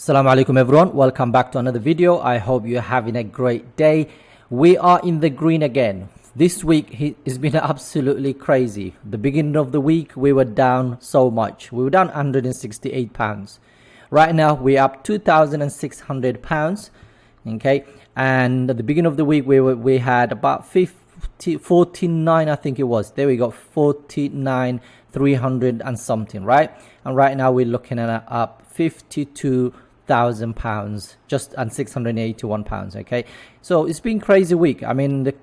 Assalamu Alaikum everyone, welcome back to another video. I hope you're having a great day. We are in the green again. This week it's been absolutely crazy. The beginning of the week we were down so much. We were down £168. Right now we're up £2,600. Okay, and at the beginning of the week we had about 49, I think it was. There we go, 49,300 and something, right? And right now we're looking at up £52,000 just and £681. Okay, so it's been crazy week. I mean, the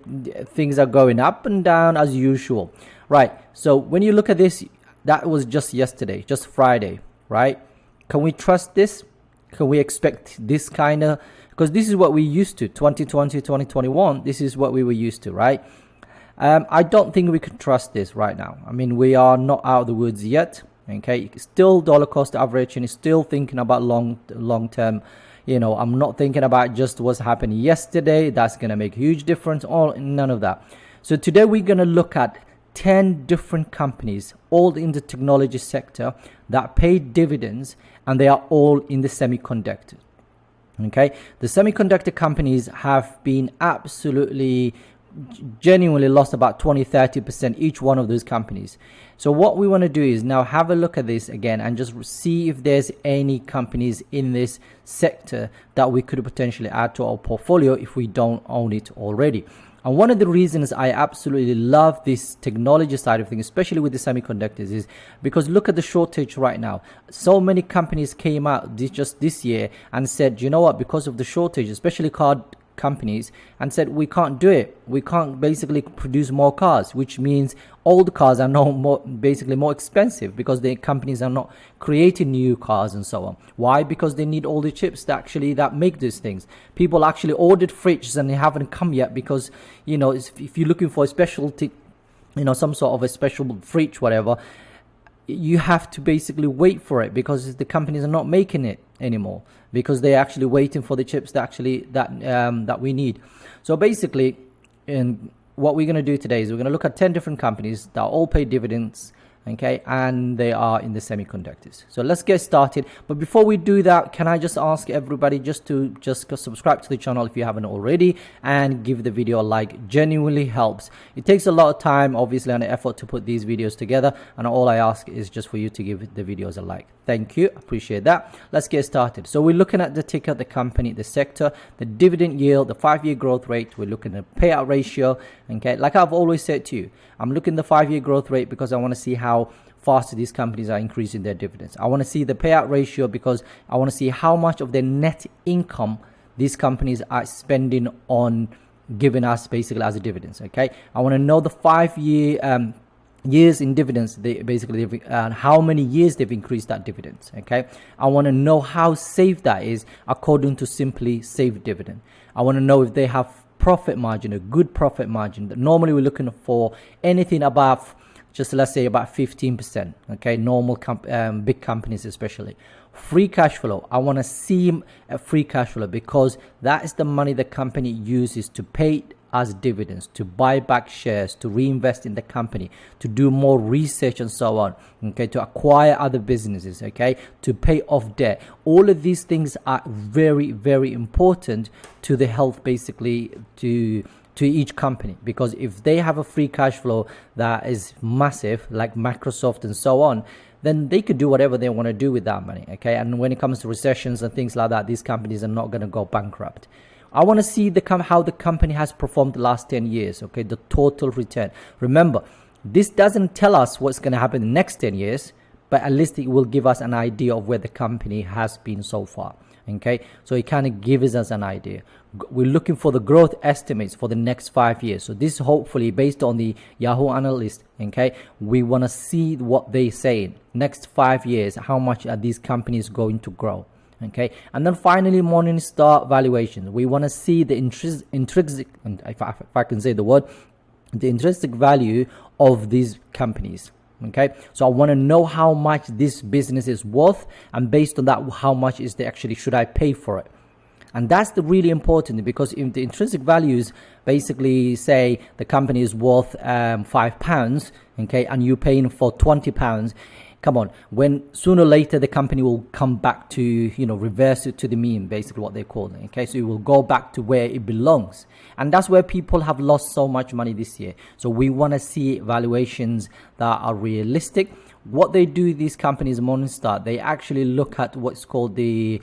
things are going up and down as usual, right? So when you look at this, that was just yesterday, just Friday, right? Can we trust this? Can we expect this kind of, because this is what we used to 2020 2021, this is what we were used to, right? I don't think we can trust this right now. I mean, we are not out of the woods yet. Okay, still dollar cost averaging, is still thinking about long term. You know, I'm not thinking about just what's happened yesterday. That's going to make a huge difference. None of that. So today we're going to look at 10 different companies, all in the technology sector, that pay dividends, and they are all in the semiconductor. Okay, the semiconductor companies have been absolutely genuinely lost about 20-30% each one of those companies. So what we want to do is now have a look at this again and just see if there's any companies in this sector that we could potentially add to our portfolio if we don't own it already. And one of the reasons I absolutely love this technology side of things, especially with the semiconductors, is because look at the shortage right now. So many companies came out just this year and said, you know what, because of the shortage, especially car companies, and said we can't do it. We can't basically produce more cars, which means old cars are now basically more expensive because the companies are not creating new cars and so on. Why? Because they need all the chips that make these things. People actually ordered fridges and they haven't come yet because, you know, if you're looking for a specialty, you know, some sort of a special fridge, whatever, you have to basically wait for it because the companies are not making it anymore because they're actually waiting for the chips that we need. So basically, what we're going to do today is we're going to look at 10 different companies that all pay dividends, okay, and they are in the semiconductors. So let's get started. But before we do that, can I just ask everybody just subscribe to the channel if you haven't already, and give the video a like. Genuinely helps. It takes a lot of time, obviously, and effort to put these videos together, and all I ask is just for you to give the videos a like. Thank you, appreciate that. Let's get started. So we're looking at the ticker, the company, the sector, the dividend yield, the 5-year growth rate. We're looking at payout ratio. Okay, like I've always said to you, I'm looking at the 5-year growth rate because I want to see how fast these companies are increasing their dividends. I want to see the payout ratio because I want to see how much of their net income these companies are spending on giving us basically as a dividends. Okay, I want to know the 5-year years in dividends, how many years they've increased that dividends. Okay, I want to know how safe that is according to simply safe dividend. I want to know if they have profit margin, a good profit margin. Normally we're looking for anything above, just let's say about 15%. Okay, normal big companies especially. Free cash flow, I want to see a free cash flow because that is the money the company uses to pay as dividends, to buy back shares, to reinvest in the company, to do more research and so on, okay, to acquire other businesses, okay, to pay off debt. All of these things are very, very important to the health, basically, to each company, because if they have a free cash flow that is massive, like Microsoft and so on, then they could do whatever they want to do with that money, okay? And when it comes to recessions and things like that, these companies are not going to go bankrupt. I want to see how the company has performed the last 10 years, okay, the total return. Remember, this doesn't tell us what's going to happen in the next 10 years, but at least it will give us an idea of where the company has been so far, okay? So it kind of gives us an idea. We're looking for the growth estimates for the next 5 years. So this hopefully based on the Yahoo analyst, okay? We want to see what they say. Next 5 years, how much are these companies going to grow? Okay, and then finally Morningstar valuation. We want to see the intrinsic, if I can say the word, the intrinsic value of these companies. Okay, so I want to know how much this business is worth, and based on that, how much is the actually should I pay for it? And that's the really important, because if the intrinsic values basically say the company is worth £5, okay, and you're paying for £20, come on, when sooner or later the company will come back to, you know, reverse it to the mean, basically what they call it. Okay, so it will go back to where it belongs, and that's where people have lost so much money this year. So we want to see valuations that are realistic. What they do, these companies, Morningstar, they actually look at what's called the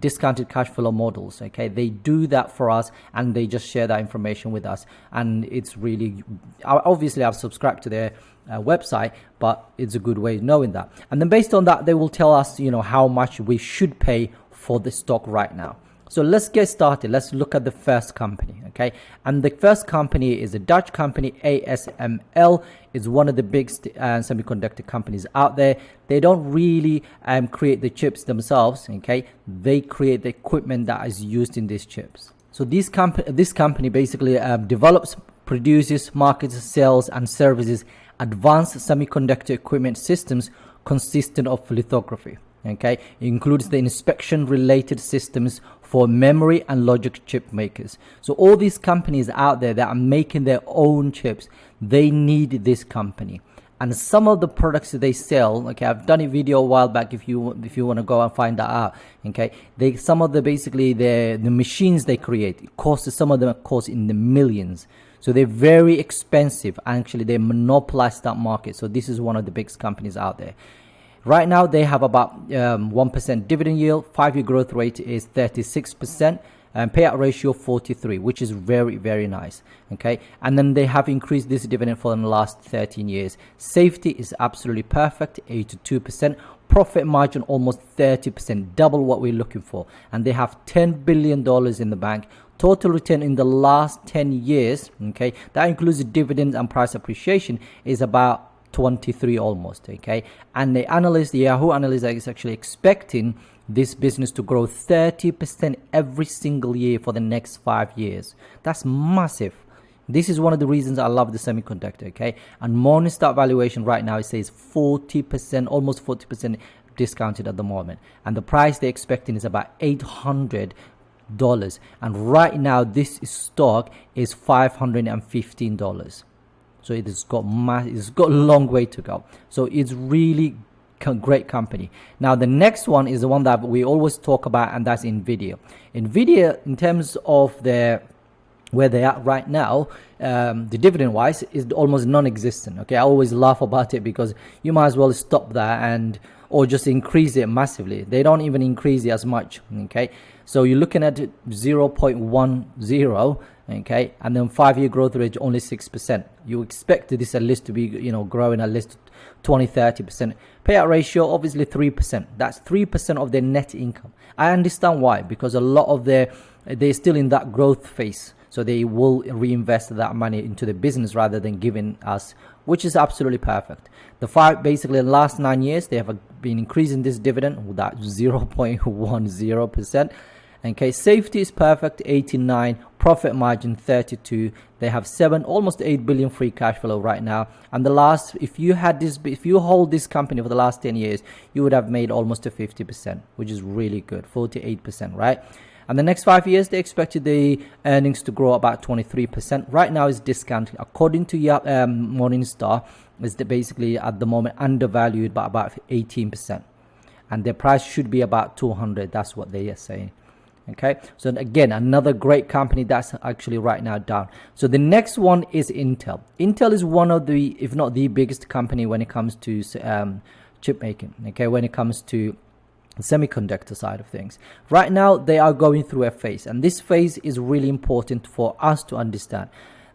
discounted cash flow models. Okay, they do that for us, and they just share that information with us, and it's really, obviously I've subscribed to their website, but it's a good way of knowing that. And then based on that, they will tell us, you know, how much we should pay for the stock right now. So let's get started. Let's look at the first company, okay? And the first company is a Dutch company, ASML. Is one of the big semiconductor companies out there. They don't really create the chips themselves, okay? They create the equipment that is used in these chips. So this company basically develops, produces, markets, sells, and services advanced semiconductor equipment systems consistent of lithography. Okay, it includes the inspection related systems for memory and logic chip makers. So all these companies out there that are making their own chips, they need this company. And some of the products that they sell, okay, I've done a video a while back if you want to go and find that out. Okay, some of the basically the machines they create, it costs, some of them cost in the millions. So they're very expensive. Actually, they monopolize that market. So this is one of the biggest companies out there. Right now, they have about 1% dividend yield. 5-year growth rate is 36%. And payout ratio 43, which is very, very nice. Okay, and then they have increased this dividend for the last 13 years. Safety is absolutely perfect, 82%. Profit margin almost 30%, double what we're looking for. And they have $10 billion in the bank. Total return in the last 10 years, okay, that includes dividends and price appreciation, is about 23 almost. Okay, and the analyst, the Yahoo analyst, is actually expecting this business to grow 30% every single year for the next 5 years. That's massive. This is one of the reasons I love the semiconductor. Okay, and Morningstar valuation right now, it says 40%, almost 40% discounted at the moment, and the price they're expecting is about $800. And right now this stock is $515. So it's got a long way to go. So it's really great company. Now the next one is the one that we always talk about, and that's Nvidia. Nvidia, in terms of their where they are right now, the dividend wise is almost non-existent. Okay, I always laugh about it because you might as well stop that or just increase it massively. They don't even increase it as much. Okay, so you're looking at 0.10. Okay, and then 5-year growth rate only 6%. You expect this at least to be, you know, growing at least 20-30%. Payout ratio obviously 3%. That's 3% of their net income. I understand why, because a lot of they're still in that growth phase, so they will reinvest that money into the business rather than giving us, which is absolutely perfect. Basically the last 9 years they have been increasing this dividend with that 0.10%. Okay, safety is perfect, 89, profit margin 32. They have almost 8 billion free cash flow right now. And if you hold this company for the last 10 years, you would have made almost a 50%, which is really good, 48%, right? And the next 5 years, they expected the earnings to grow about 23%. Right now, it's discounted. According to Morningstar, is basically at the moment undervalued by about 18%. And their price should be about 200. That's what they are saying. Okay, so again, another great company that's actually right now down. So the next one is Intel. Intel is one of the, if not the biggest company when it comes to chip making. Okay, when it comes to the semiconductor side of things. Right now, they are going through a phase, and this phase is really important for us to understand.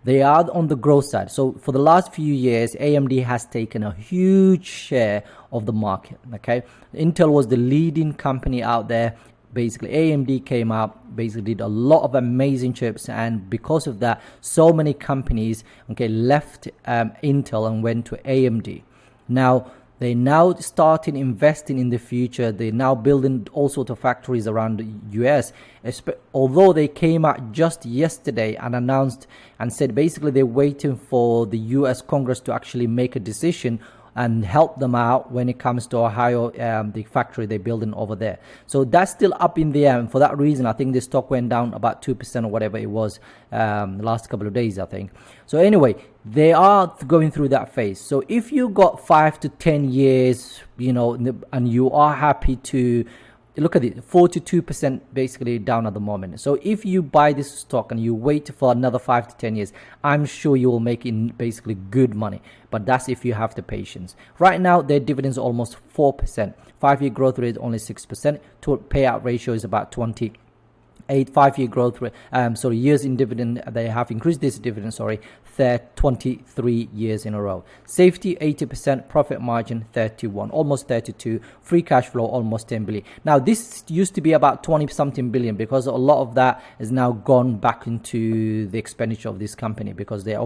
They are on the growth side. So for the last few years, AMD has taken a huge share of the market. Okay, Intel was the leading company out there. Basically, AMD came up, basically did a lot of amazing chips, and because of that, so many companies, okay, left Intel and went to AMD. Now, they now started investing in the future. They're now building all sorts of factories around the US. Although they came out just yesterday and announced and said basically they're waiting for the US Congress to actually make a decision and help them out when it comes to Ohio, the factory they're building over there. So that's still up in the air, and for that reason I think the stock went down about 2% or whatever it was the last couple of days, I think. So anyway, they are going through that phase. So if you got 5 to 10 years, and you are happy to look at it, 42% basically down at the moment. So if you buy this stock and you wait for another 5 to 10 years, I'm sure you will make it basically good money. But that's if you have the patience. Right now, their dividends are almost 4%. 5-year growth rate only 6%. Total payout ratio is about 28. 5-year growth rate, years in dividend, they have increased this dividend, 23 years in a row. Safety 80%, profit margin 31, almost 32, free cash flow almost 10 billion. Now this used to be about 20 something billion, because a lot of that is now gone back into the expenditure of this company, because they're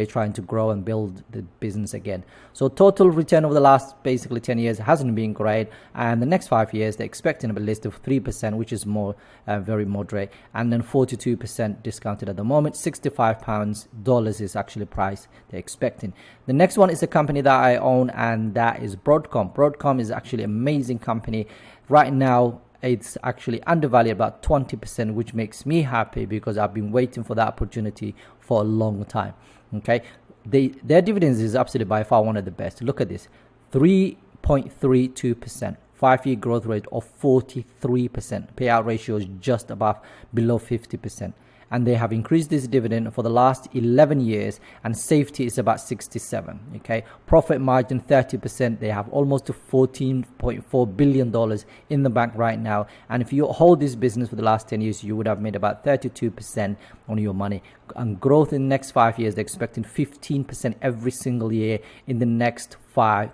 trying to grow and build the business again. So total return over the last basically 10 years hasn't been great, and the next 5 years they're expecting a list of 3%, which is more very moderate, and then 42% discounted at the moment. £65 is actually price they're expecting. The next one is a company that I own, and that is Broadcom. Broadcom is actually an amazing company. Right now it's actually undervalued about 20%, which makes me happy because I've been waiting for that opportunity for a long time. Okay, their dividends is absolutely by far one of the best. Look at this, 3.32%. 5-year growth rate of 43%. Payout ratio is just below 50%. And they have increased this dividend for the last 11 years, and safety is about 67. Okay, profit margin 30%. They have almost $14.4 billion in the bank right now, and if you hold this business for the last 10 years, you would have made about 32% on your money. And growth in the next 5 years, they're expecting 15% every single year in the next five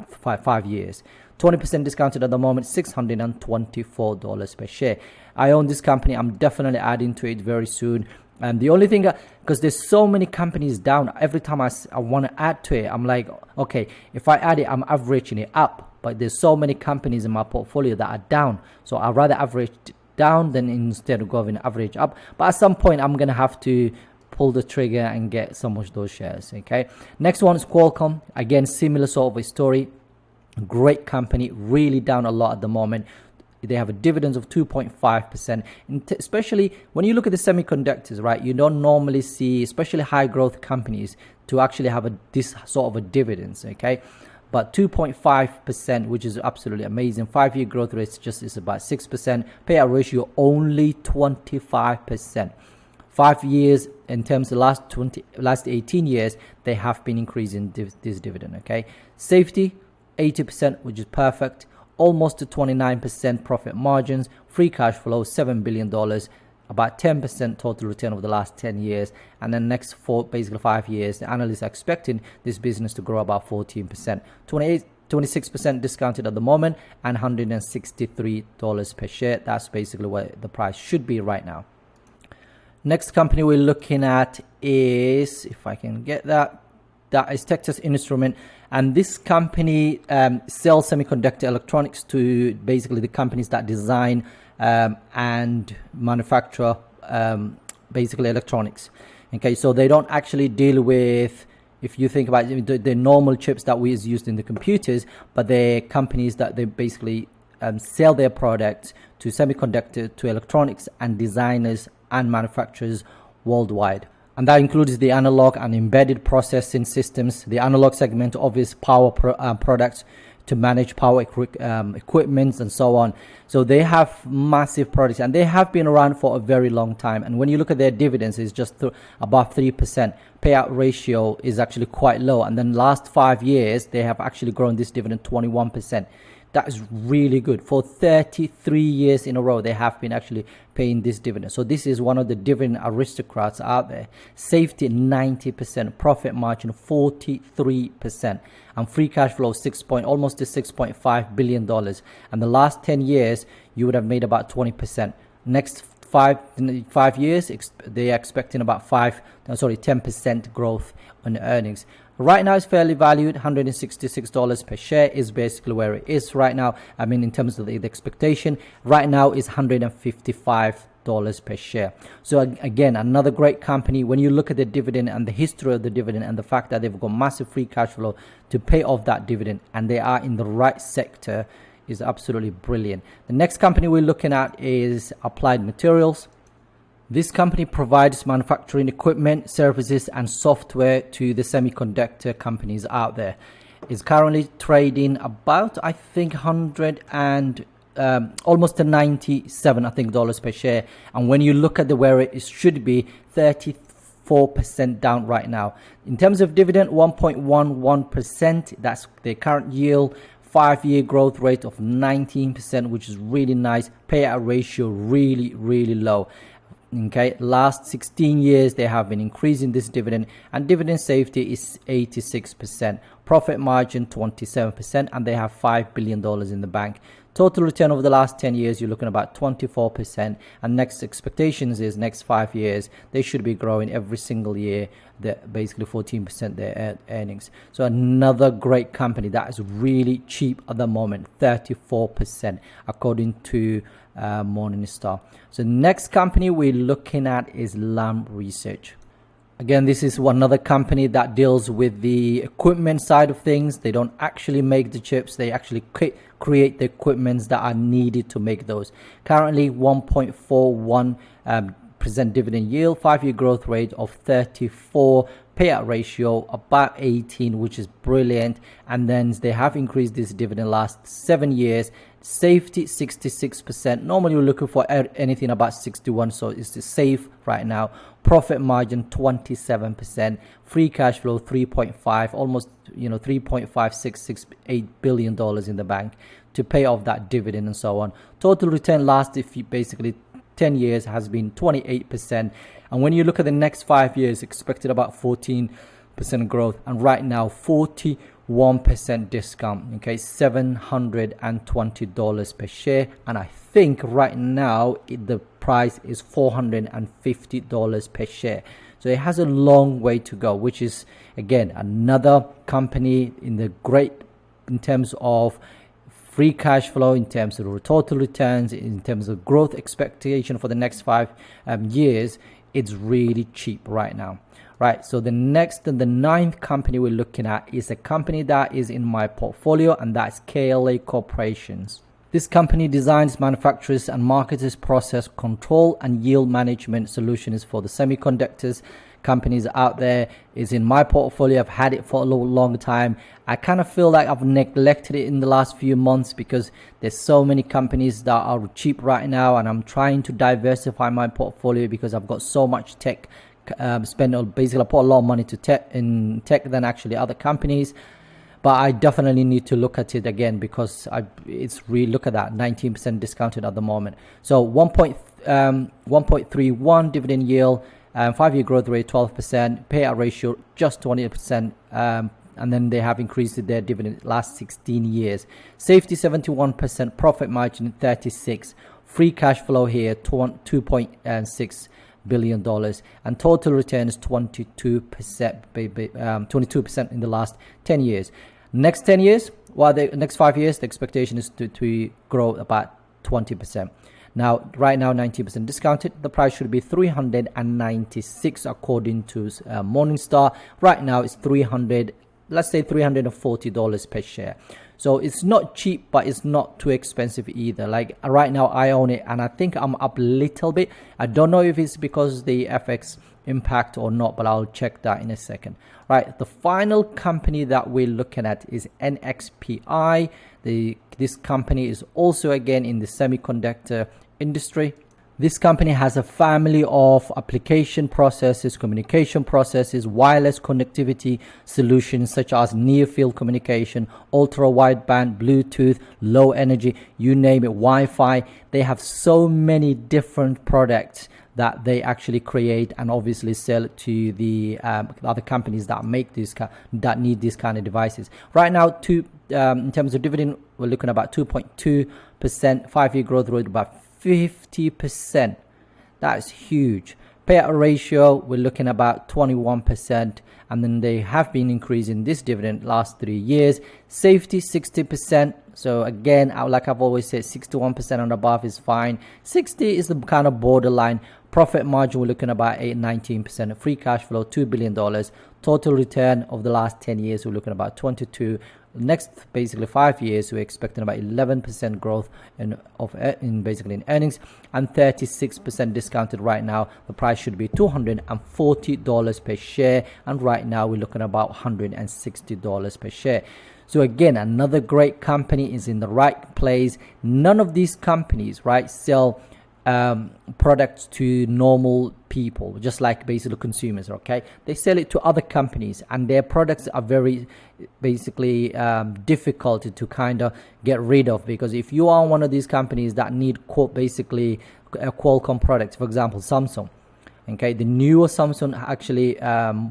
years. 20% discounted at the moment, $624 per share. I own this company. I'm definitely adding to it very soon. And the only thing, because there's so many companies down, every time I want to add to it, I'm like, okay, if I add it, I'm averaging it up. But there's so many companies in my portfolio that are down. So I'd rather average down than instead of going average up. But at some point, I'm going to have to pull the trigger and get some of those shares. Okay. Next one is Qualcomm. Again, similar sort of a story. Great company, really down a lot at the moment. They have a dividends of 2.5%, especially when you look at the semiconductors, right? You don't normally see, especially high growth companies, to actually have this sort of a dividends, okay? But 2.5%, which is absolutely amazing. 5-year growth rate is about 6%. Payout ratio only 25%. 5 years in terms of last 18 years, they have been increasing this dividend, okay? Safety 80%, which is perfect. Almost to 29% profit margins. Free cash flow $7 billion, about 10% total return over the last 10 years. And then next 5 years, the analysts are expecting this business to grow about 14%. 26% discounted at the moment, and $163 per share. That's basically what the price should be right now. Next company we're looking at is, if I can get that is Texas Instrument. And this company sells semiconductor electronics to basically the companies that design and manufacture basically electronics. Okay, so they don't actually deal with, if you think about it, the normal chips that we used in the computers, but they're companies that they basically sell their products to semiconductor, to electronics and designers and manufacturers worldwide. And that includes the analog and embedded processing systems. The analog segment obvious power products to manage power equipment and so on. So they have massive products, and they have been around for a very long time. And when you look at their dividends, it's just above 3%. Payout ratio is actually quite low. And then last 5 years, they have actually grown this dividend 21%. That is really good. For 33 years in a row, they have been actually paying this dividend. So this is one of the dividend aristocrats out there. Safety 90%, profit margin 43%, and free cash flow almost to $6.5 billion. And the last 10 years, you would have made about 20%. Next 5 years, they are expecting about 10% growth on earnings. Right now, it's fairly valued. $166 per share is basically where it is right now. I mean, in terms of the expectation, right now is $155 $5 per share. So again, another great company. When you look at the dividend and the history of the dividend and the fact that they've got massive free cash flow to pay off that dividend, and they are in the right sector, is absolutely brilliant. The next company we're looking at is Applied Materials. This company provides manufacturing equipment, services, and software to the semiconductor companies out there. It's currently trading about, I think, almost to 97, I think, dollars per share. And when you look at where it should be, 34% down right now. In terms of dividend, 1.11%. That's the current yield. 5-year growth rate of 19%, which is really nice. Payout ratio really, really low. Okay, last 16 years they have been increasing this dividend, and dividend safety is 86%, profit margin 27%, and they have $5 billion in the bank. Total return over the last 10 years, you're looking about 24%, and next expectations is next 5 years they should be growing every single year, basically 14% their earnings. So another great company that is really cheap at the moment, 34% according to Morningstar. So next company we're looking at is Lam Research. Again, this is another company that deals with the equipment side of things. They don't actually make the chips, they actually create the equipments that are needed to make those. Currently 1.41% dividend yield, 5-year growth rate of 34, payout ratio about 18, which is brilliant. And then they have increased this dividend last 7 years. Safety 66%. Normally we're looking for anything about 61, so it's safe right now. Profit margin 27%. Free cash flow 3.5, almost 3.5668 billion dollars in the bank to pay off that dividend and so on. Total return last basically 10 years has been 28%. And when you look at the next 5 years, expected about 14% growth, and right now 41% discount. Okay, $720 per share, and I think right now the price is $450 per share. So it has a long way to go, which is again another company in the great in terms of free cash flow, in terms of total returns, in terms of growth expectation for the next 5 years. It's really cheap right now. Right, so the next and the 9th company we're looking at is a company that is in my portfolio, and that's KLA Corporations. This company designs, manufactures, and markets process control and yield management solutions for the semiconductors companies out there. Is in my portfolio. I've had it for a long time. I kind of feel like I've neglected it in the last few months because there's so many companies that are cheap right now, and I'm trying to diversify my portfolio because I've got so much tech. Basically I put a lot of money to tech than actually other companies, but I definitely need to look at it again because it's really, look at that, 19% discounted at the moment. So 1.31 dividend yield, 5-year growth rate 12%, payout ratio just 20%, and then they have increased their dividend last 16 years. Safety 71%, profit margin 36, free cash flow here 2.6 billion dollars, and total return is 22% in the last 10 years. Next 10 years, the next 5 years, the expectation is to grow about 20%. Now, right now, 19% discounted. The price should be 396 according to Morningstar. Right now, it's let's say $340 per share. So it's not cheap, but it's not too expensive either. Like right now I own it, and I think I'm up a little bit. I don't know if it's because the FX impact or not, but I'll check that in a second. Right, the final company that we're looking at is NXPI. This company is also again in the semiconductor industry. This company has a family of application processes, communication processes, wireless connectivity solutions such as near-field communication, ultra-wideband, Bluetooth, low energy, you name it, Wi-Fi. They have so many different products that they actually create and obviously sell to the other companies that make that need these kind of devices. Right now, in terms of dividend, we're looking at about 2.2%, 5-year growth rate about 50%. That is huge. Payout ratio, we're looking about 21%, and then they have been increasing this dividend last 3 years. Safety, 60%. So again, like I've always said, 61% and above is fine. 60 is the kind of borderline. Profit margin, we're looking about 19%. Free cash flow, $2 billion. Total return of the last 10 years, we're looking about 22. Next, basically 5 years, we're expecting about 11% growth in earnings, and 36% discounted right now. The price should be $240 per share, and right now we're looking at about $160 per share. So again, another great company is in the right place. None of these companies, right, sell products to normal people, just like basically consumers. Okay, they sell it to other companies, and their products are very basically difficult to kind of get rid of, because if you are one of these companies that need basically a Qualcomm product, for example Samsung, okay, the newer Samsung actually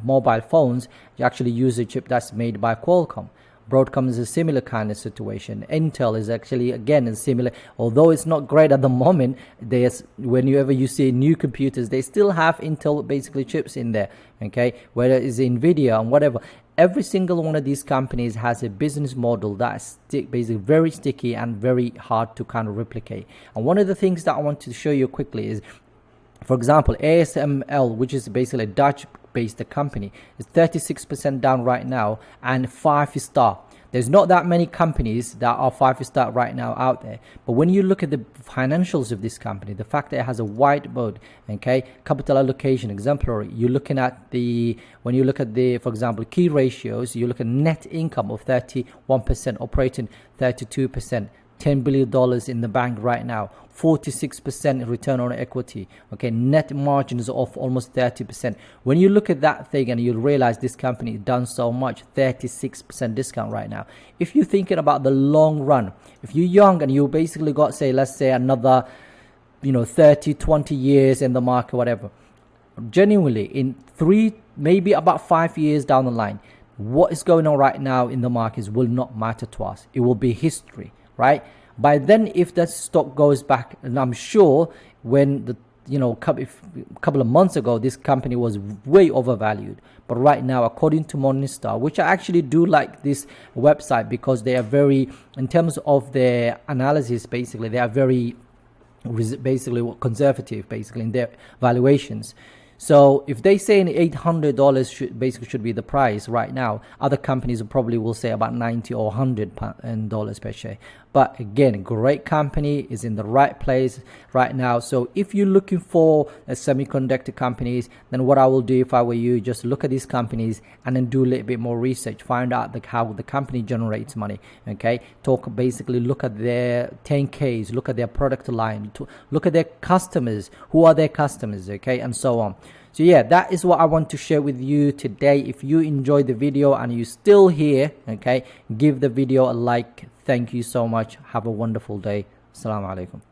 mobile phones, you actually use a chip that's made by Qualcomm. Broadcom is a similar kind of situation. Intel is actually, again, a similar, although it's not great at the moment. Whenever you see new computers, they still have Intel basically chips in there, okay, whether it's Nvidia and whatever. Every single one of these companies has a business model that's basically very sticky and very hard to kind of replicate. And one of the things that I want to show you quickly is, for example, ASML, which is basically a Dutch-based company, is 36% down right now, and 5-star. There's not that many companies that are 5-star right now out there. But when you look at the financials of this company, the fact that it has a wide mode, okay, capital allocation, exemplary. You're looking at when you look at for example, key ratios, you look at net income of 31%, operating 32%. $10 billion in the bank right now, 46% return on equity, okay, net margins of almost 30%. When you look at that thing and you realize this company done so much, 36% discount right now. If you're thinking about the long run, if you're young and you basically got, say, let's say another 30, 20 years in the market, whatever, genuinely in 3, maybe about 5 years down the line, what is going on right now in the markets will not matter to us. It will be history. Right? By then, if that stock goes back, and I'm sure when a couple of months ago, this company was way overvalued. But right now, according to Morningstar, which I actually do like this website because they are very, in terms of their analysis, basically, they are very basically conservative, basically, in their valuations. So if they say $800 should be the price right now, other companies probably will say about $90 or $100 per share. But again, great company, is in the right place right now. So if you're looking for semiconductor companies, then what I will do if I were you, just look at these companies and then do a little bit more research, find out how the company generates money. Okay, basically look at their 10Ks, look at their product line, look at their customers, who are their customers, okay, and so on. So yeah, that is what I want to share with you today. If you enjoyed the video and you're still here, okay, give the video a like. Thank you so much. Have a wonderful day. Assalamu Alaikum.